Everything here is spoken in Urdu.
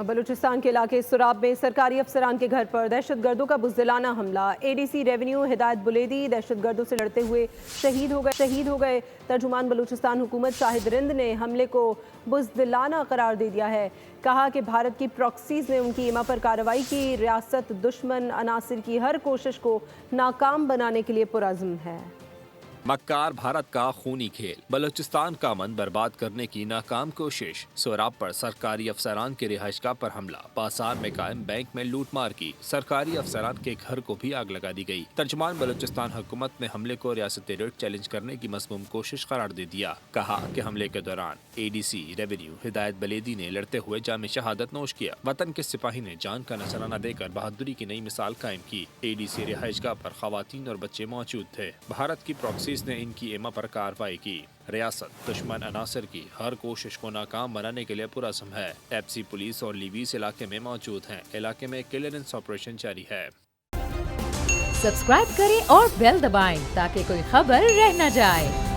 بلوچستان کے علاقے سراب میں سرکاری افسران کے گھر پر دہشت گردوں کا بزدلانہ حملہ۔ اے ڈی سی ریونیو ہدایت بلیدی دہشت گردوں سے لڑتے ہوئے شہید ہو گئے۔ ترجمان بلوچستان حکومت شاہد رند نے حملے کو بزدلانہ قرار دے دیا ہے۔ کہا کہ بھارت کی پراکسیز نے ان کی ایما پر کارروائی کی۔ ریاست دشمن عناصر کی ہر کوشش کو ناکام بنانے کے لیے پرعزم ہے۔ مکار بھارت کا خونی کھیل، بلوچستان کا امن برباد کرنے کی ناکام کوشش۔ سوراب پر سرکاری افسران کے رہائش گاہ پر حملہ، پاسار میں قائم بینک میں لوٹ مار کی، سرکاری افسران کے گھر کو بھی آگ لگا دی گئی۔ ترجمان بلوچستان حکومت نے حملے کو ریاستی ریٹ چیلنج کرنے کی مذموم کوشش قرار دے دیا۔ کہا کہ حملے کے دوران اے ڈی سی ریونیو ہدایت بلیدی نے لڑتے ہوئے جام شہادت نوش کیا۔ وطن کے سپاہی نے جان کا نذرانہ دے کر بہادری کی نئی مثال قائم کی۔ اے ڈی سی رہائش گاہ پر خواتین اور بچے موجود تھے۔ بھارت کی پراکسیز نے ان کی ایما پر کارروائی کی۔ ریاست دشمن عناصر کی ہر کوشش کو ناکام بنانے کے لیے پرعزم ہے۔ ایف سی پولیس اور لیویز علاقے میں موجود ہیں۔ علاقے میں کلیئرنس آپریشن جاری ہے۔ سبسکرائب کریں اور بیل دبائیں تاکہ کوئی خبر رہ نہ جائے۔